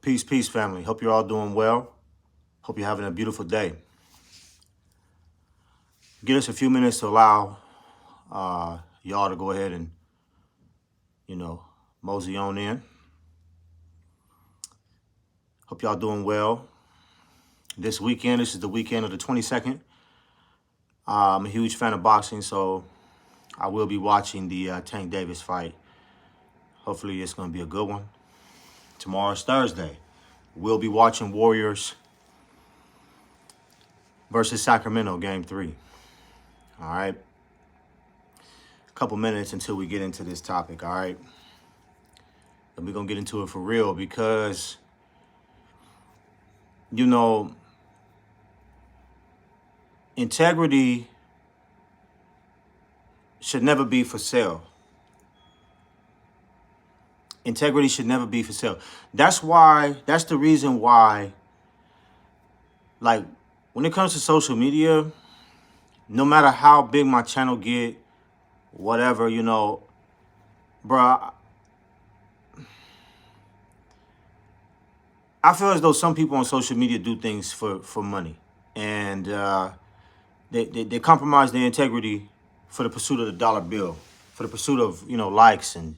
Peace, peace, family. Hope you're all doing well. Hope you're having a beautiful day. Give us a few minutes to allow y'all to go ahead and, mosey on in. Hope y'all doing well. This is the weekend of the 22nd. I'm a huge fan of boxing, so I will be watching the Tank Davis fight. Hopefully it's going to be a good one. Tomorrow's Thursday. We'll be watching Warriors versus Sacramento, Game 3. All right? A couple minutes until we get into this topic, all right? And we're going to get into it for real because, integrity should never be for sale. Integrity should never be for sale. That's the reason why, like, when it comes to social media, no matter how big my channel get, whatever, bruh, I feel as though some people on social media do things for money. And they compromise their integrity for the pursuit of the dollar bill, for the pursuit of, likes and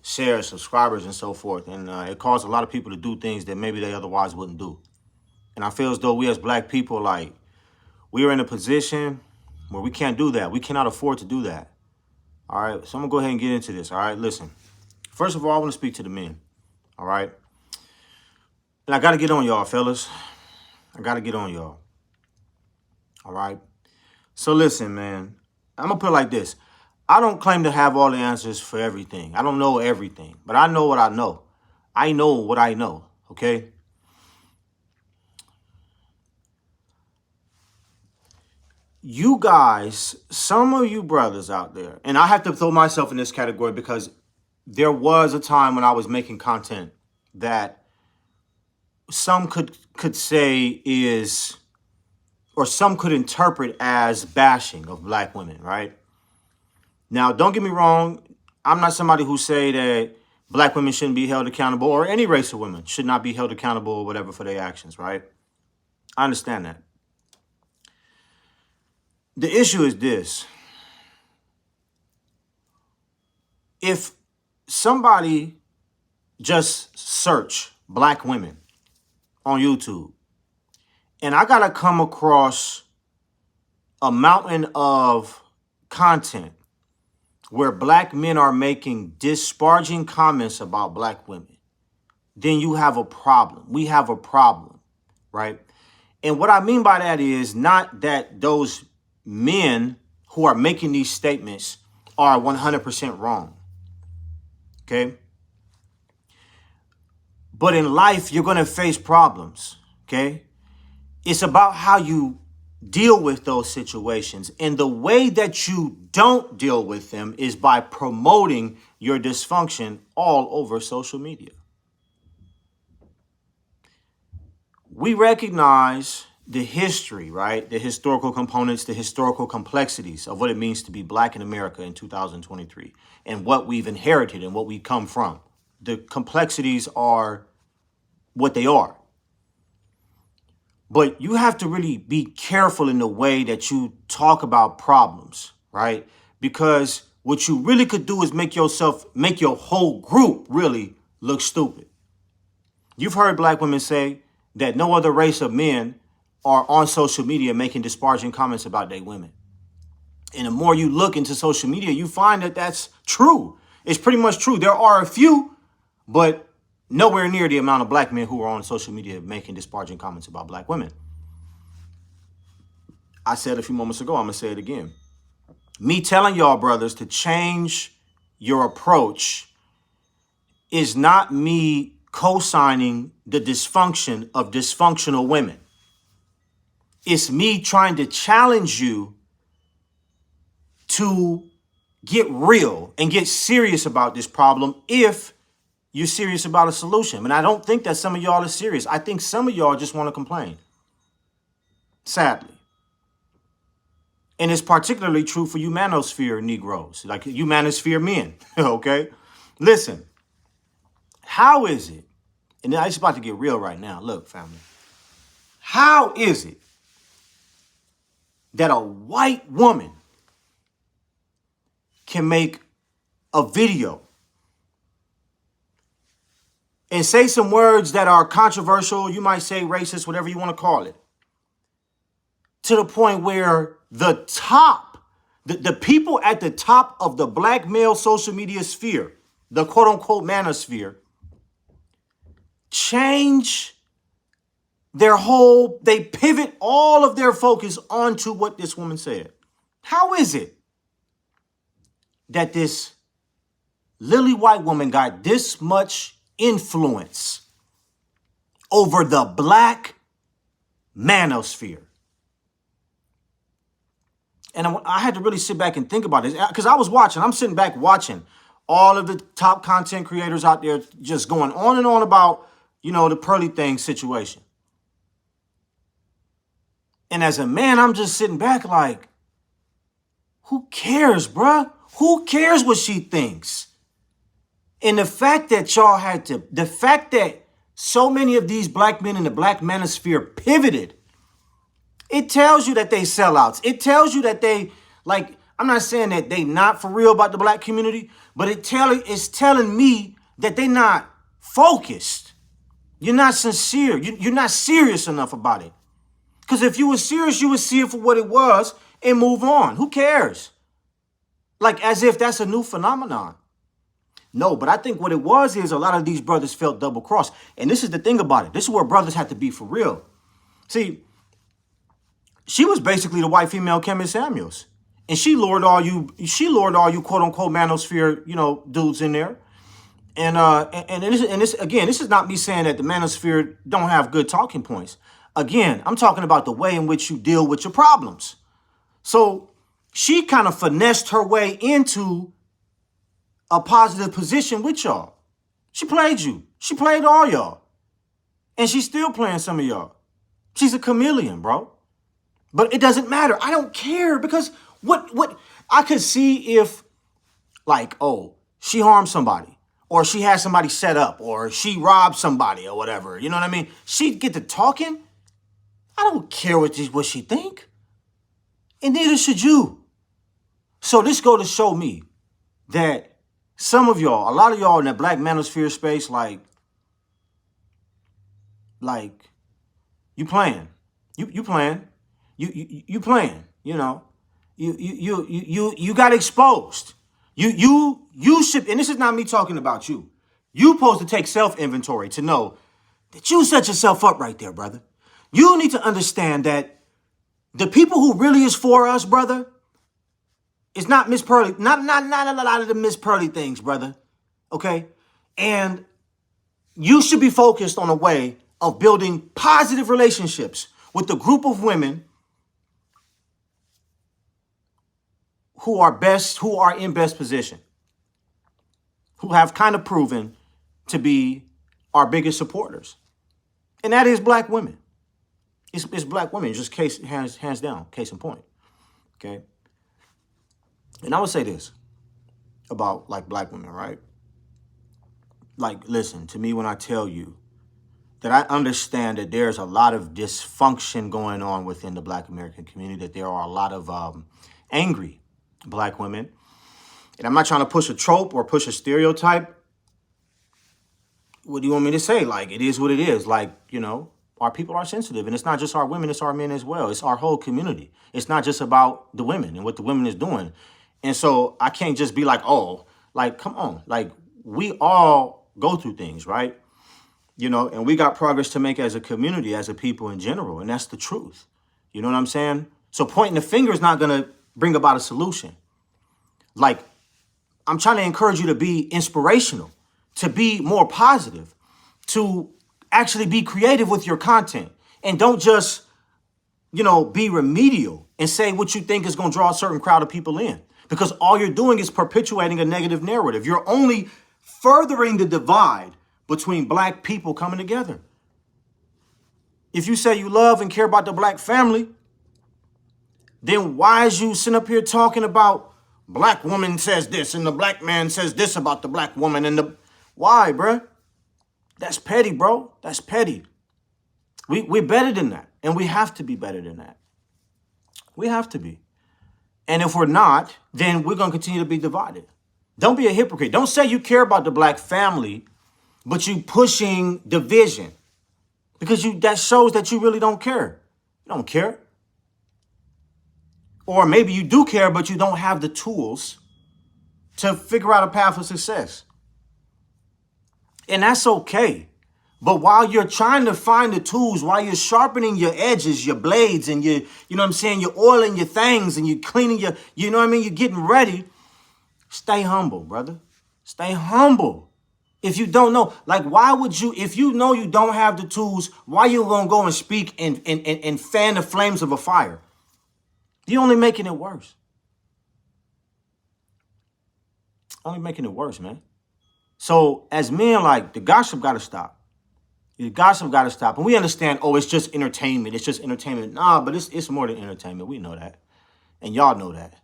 shares, subscribers, and so forth. And it caused a lot of people to do things that maybe they otherwise wouldn't do. And I feel as though we as black people, we are in a position where we can't do that. We cannot afford to do that. All right. So I'm going to go ahead and get into this. All right. Listen, first of all, I want to speak to the men. All right. And I got to get on y'all, fellas. I got to get on y'all. All right. So listen, man, I'm going to put it like this. I don't claim to have all the answers for everything. I don't know everything, but I know what I know. I know what I know. Okay. You guys, some of you brothers out there, and I have to throw myself in this category because there was a time when I was making content that some could say is, or some could interpret as bashing of black women, right? Now, don't get me wrong. I'm not somebody who say that black women shouldn't be held accountable, or any race of women should not be held accountable or whatever for their actions, right? I understand that. The issue is this. If somebody just search black women on YouTube, and I got to come across a mountain of content where black men are making disparaging comments about black women, then you have a problem. We have a problem, right? And what I mean by that is not that those men who are making these statements are 100% wrong, okay? But in life, you're going to face problems, okay? It's about how you deal with those situations. And the way that you don't deal with them is by promoting your dysfunction all over social media. We recognize the history, right? The historical components, the historical complexities of what it means to be black in America in 2023 and what we've inherited and what we come from. The complexities are what they are. But you have to really be careful in the way that you talk about problems, right? Because what you really could do is make your whole group really look stupid. You've heard black women say that no other race of men are on social media making disparaging comments about their women. And the more you look into social media, you find that that's true. It's pretty much true. There are a few, but nowhere near the amount of black men who are on social media making disparaging comments about black women. I said a few moments ago, I'm going to say it again. Me telling y'all brothers to change your approach is not me co-signing the dysfunction of dysfunctional women. It's me trying to challenge you to get real and get serious about this problem if you're serious about a solution. And I don't think that some of y'all are serious. I think some of y'all just want to complain. Sadly. And it's particularly true for you Manosphere Negroes, like you Manosphere men, okay? Listen, how is it and it's about to get real right now. Look, family. How is it that a white woman can make a video and say some words that are controversial, you might say racist, whatever you want to call it, to the point where the people at the top of the black male social media sphere, the quote unquote manosphere, change they pivot all of their focus onto what this woman said? How is it that this lily white woman got this much influence over the black manosphere? And I had to really sit back and think about this because I'm sitting back watching all of the top content creators out there just going on and on about, the Pearly Thing situation. And as a man, I'm just sitting back like, who cares, bruh? Who cares what she thinks? And the fact that so many of these black men in the black manosphere pivoted, it tells you that they sellouts. It tells you that they, I'm not saying that they not for real about the black community, but it's telling me that they not focused. You're not sincere. You're not serious enough about it. Because if you were serious, you would see it for what it was and move on. Who cares? As if that's a new phenomenon. No, but I think what it was is a lot of these brothers felt double crossed. And this is the thing about it. This is where brothers have to be for real. See, she was basically the white female Kevin Samuels. And she lured all you quote unquote manosphere, dudes in there. And this is not me saying that the manosphere don't have good talking points. Again, I'm talking about the way in which you deal with your problems. So she kind of finessed her way into a positive position with y'all. She played you. She played all y'all. And she's still playing some of y'all. She's a chameleon, bro. But it doesn't matter. I don't care because what I could see if she harmed somebody or she had somebody set up or she robbed somebody or whatever. You know what I mean? She'd get to talking. I don't care what she think. And neither should you. So this go to show me that some of y'all, a lot of y'all in that black manosphere space, you playing. You playing. You playing, you got exposed. You should, and this is not me talking about you. You supposed to take self-inventory to know that you set yourself up right there, brother. You need to understand that the people who really is for us, brother, is not Miss Pearly, not a lot of the Miss Pearly things, brother. Okay? And you should be focused on a way of building positive relationships with the group of women who are in best position, who have kind of proven to be our biggest supporters. And that is black women. It's black women, just hands down, case in point. Okay? And I would say this about black women, right? Listen to me when I tell you that I understand that there's a lot of dysfunction going on within the black American community, that there are a lot of angry black women. And I'm not trying to push a trope or push a stereotype. What do you want me to say? It is what it is. Our people are sensitive. And it's not just our women, it's our men as well. It's our whole community. It's not just about the women and what the women is doing. And so I can't just be come on. We all go through things, right? And we got progress to make as a community, as a people in general. And that's the truth. You know what I'm saying? So pointing the finger is not going to bring about a solution. I'm trying to encourage you to be inspirational, to be more positive, to actually be creative with your content. And don't just, be remedial and say what you think is going to draw a certain crowd of people in. Because all you're doing is perpetuating a negative narrative. You're only furthering the divide between black people coming together. If you say you love and care about the black family, then why is you sitting up here talking about black woman says this and the black man says this about the black woman why, bruh? That's petty, bro. That's petty. We're better than that. And we have to be better than that. We have to be. And if we're not, then we're going to continue to be divided. Don't be a hypocrite. Don't say you care about the black family, but you pushing division. Because that shows that you really don't care. You don't care. Or maybe you do care, but you don't have the tools to figure out a path of success. And that's okay. But while you're trying to find the tools, while you're sharpening your edges, your blades, and you know what I'm saying, you're oiling your things and you're cleaning your, you know what I mean, you're getting ready, stay humble, brother. Stay humble. If you don't know, like, why would you, if you know you don't have the tools, why you gonna go and speak and fan the flames of a fire? You're only making it worse. Only making it worse, man. So as men, like, the gossip got to stop. The gossip got to stop. And we understand, oh, it's just entertainment. It's just entertainment. Nah, but it's more than entertainment. We know that. And y'all know that.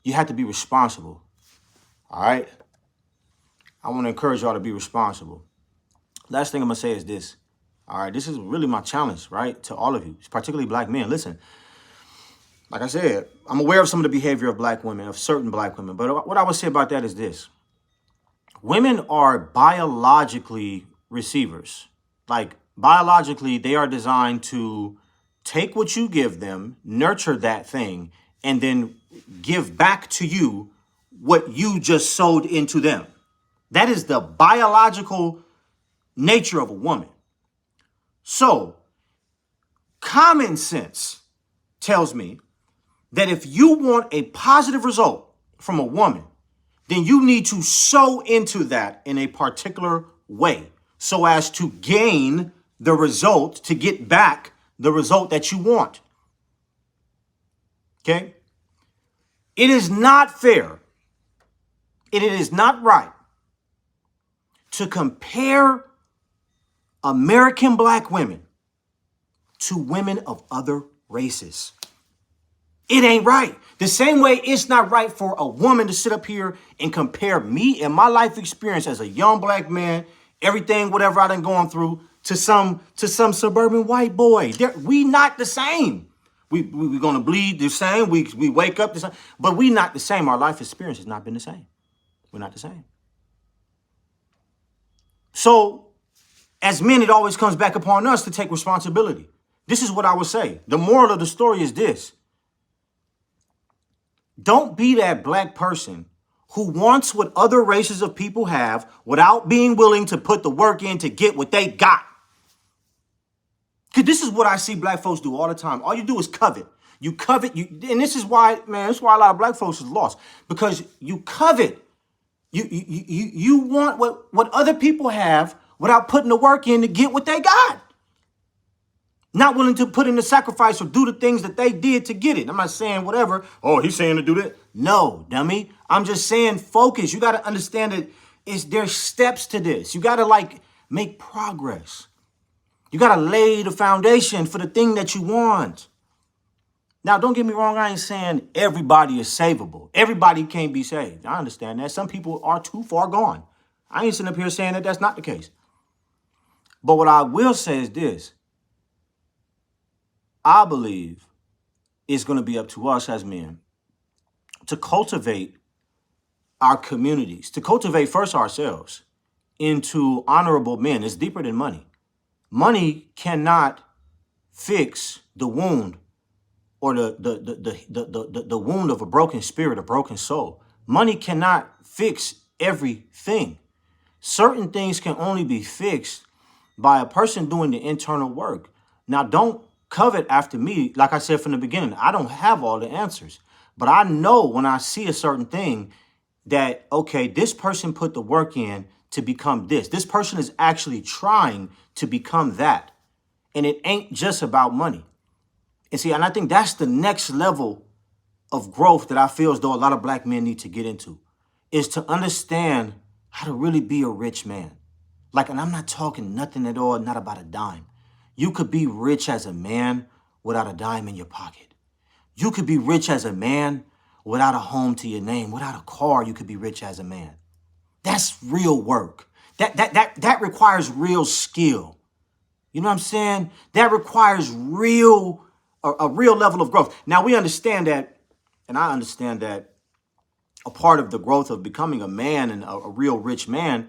You have to be responsible. All right? I want to encourage y'all to be responsible. Last thing I'm going to say is this. All right? This is really my challenge, right, to all of you, particularly black men. Listen, like I said, I'm aware of some of the behavior of black women, of certain black women. But what I would say about that is this. Women are biologically receivers. Like, biologically, they are designed to take what you give them, nurture that thing, and then give back to you what you just sowed into them. That is the biological nature of a woman. So, common sense tells me that if you want a positive result from a woman, then you need to sow into that in a particular way so as to gain the result, to get back the result that you want. Okay? It is not fair, and it is not right to compare American black women to women of other races. It ain't right. The same way it's not right for a woman to sit up here and compare me and my life experience as a young black man, everything, whatever I done gone through, to some suburban white boy. We not the same. We gonna bleed the same. We wake up the same, but we not the same. Our life experience has not been the same. We're not the same. So, as men, it always comes back upon us to take responsibility. This is what I would say. The moral of the story is this. Don't be that black person who wants what other races of people have without being willing to put the work in to get what they got. Because this is what I see black folks do all the time. All you do is covet. You covet, and this is why, man, this is why a lot of black folks is lost. Because you covet. You want what other people have without putting the work in to get what they got. Not willing to put in the sacrifice or do the things that they did to get it. I'm not saying whatever. Oh, he's saying to do that. No, dummy. I'm just saying focus. You got to understand that there's steps to this. You got to make progress. You got to lay the foundation for the thing that you want. Now, don't get me wrong. I ain't saying everybody is savable. Everybody can't be saved. I understand that. Some people are too far gone. I ain't sitting up here saying that that's not the case. But what I will say is this. I believe it's going to be up to us as men to cultivate our communities, to cultivate first ourselves into honorable men. It's deeper than money. Money cannot fix the wound or the wound of a broken spirit, a broken soul. Money cannot fix everything. Certain things can only be fixed by a person doing the internal work. Now, don't covet after me. Like I said from the beginning, I don't have all the answers, but I know when I see a certain thing that, okay, this person put the work in to become this. This person is actually trying to become that. And it ain't just about money. And see, and I think that's the next level of growth that I feel as though a lot of black men need to get into, is to understand how to really be a rich man. Like, and I'm not talking nothing at all, not about a dime. You could be rich as a man without a dime in your pocket. You could be rich as a man without a home to your name. Without a car, you could be rich as a man. That's real work. That requires real skill. You know what I'm saying? That requires a real level of growth. Now we understand that, and I understand that a part of the growth of becoming a man and a real rich man,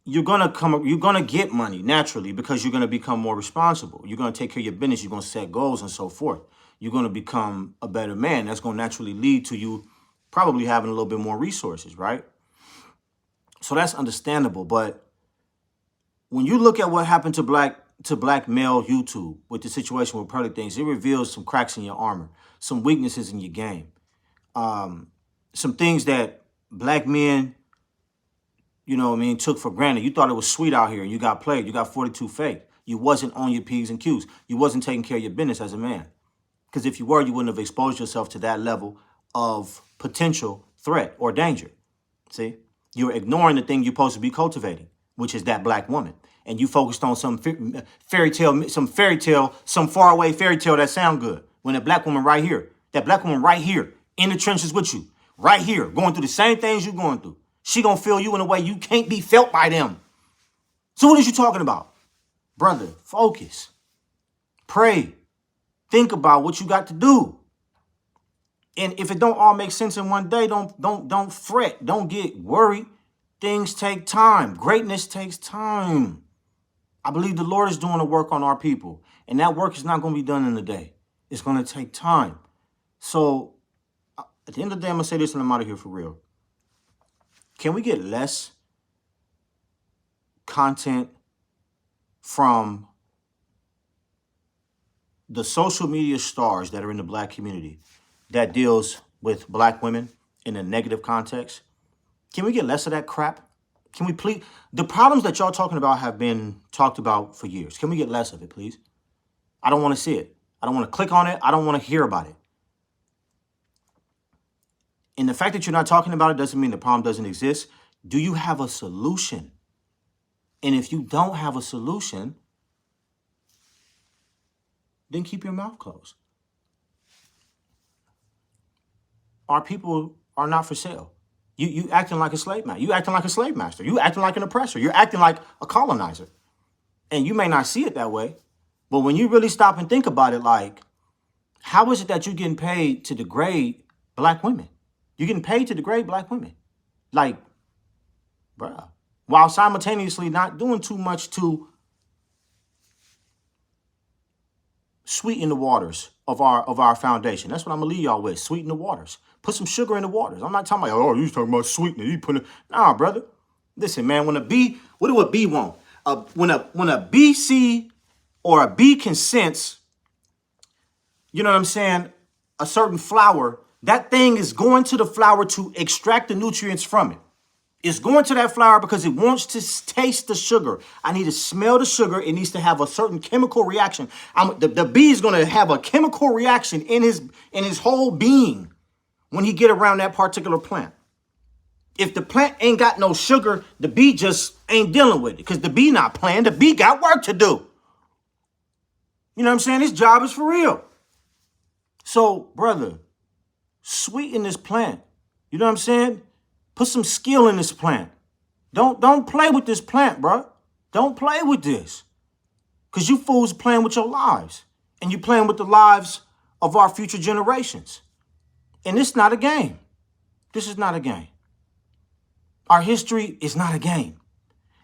you're gonna get money naturally because you're gonna become more responsible. You're gonna take care of your business. You're gonna set goals and so forth. You're gonna become a better man. That's gonna naturally lead to you probably having a little bit more resources, right? So that's understandable. But when you look at what happened to black male YouTube with the situation with Pearly Things, it reveals some cracks in your armor, some weaknesses in your game, some things that black men, you know what I mean, took for granted. You thought it was sweet out here and you got played. You got 42 fake. You wasn't on your P's and Q's. You wasn't taking care of your business as a man. Because if you were, you wouldn't have exposed yourself to that level of potential threat or danger. See? You're ignoring the thing you're supposed to be cultivating, which is that black woman. And you focused on some fairy tale, some faraway fairy tale that sound good. When that black woman right here in the trenches with you, right here, going through the same things you're going through. She gonna feel you in a way you can't be felt by them. So what is you talking about? Brother, focus. Pray. Think about what you got to do. And if it don't all make sense in one day, don't fret. Don't get worried. Things take time. Greatness takes time. I believe the Lord is doing a work on our people. And that work is not going to be done in a day. It's going to take time. So at the end of the day, I'm going to say this and I'm out of here for real. Can we get less content from the social media stars that are in the black community that deals with black women in a negative context? Can we get less of that crap? Can we please? The problems that y'all talking about have been talked about for years. Can we get less of it, please? I don't want to see it. I don't want to click on it. I don't want to hear about it. And the fact that you're not talking about it doesn't mean the problem doesn't exist. Do you have a solution? And if you don't have a solution, then keep your mouth closed. Our people are not for sale. You acting like a slave master. You acting like a slave master. You acting like an oppressor. You're acting like a colonizer. And you may not see it that way, but when you really stop and think about it, like, how is it that you're getting paid to degrade black women? You're getting paid to degrade black women. Like, bruh, while simultaneously not doing too much to sweeten the waters of our foundation. That's what I'm gonna leave y'all with. Sweeten the waters. Put some sugar in the waters. I'm not talking about, oh, you talking about sweetening. You put it. Nah, brother. Listen, man, when a bee, what do a bee want? When a bee see or a bee can sense, you know what I'm saying, a certain flower, that thing is going to the flower to extract the nutrients from it. It's going to that flower because it wants to taste the sugar. I need to smell the sugar. It needs to have a certain chemical reaction. The bee is going to have a chemical reaction in his whole being when he get around that particular plant. If the plant ain't got no sugar, the bee just ain't dealing with it because the bee not playing. The bee got work to do. You know what I'm saying? His job is for real. So, brother, sweeten this plant. You know what I'm saying? Put some skill in this plant. Don't play with this plant, bro. Don't play with this. Because you fools playing with your lives. And you're playing with the lives of our future generations. And it's not a game. This is not a game. Our history is not a game.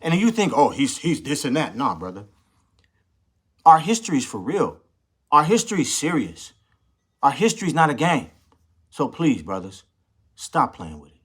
And then you think, oh, he's this and that. Nah, brother. Our history is for real. Our history is serious. Our history is not a game. So please, brothers, stop playing with it.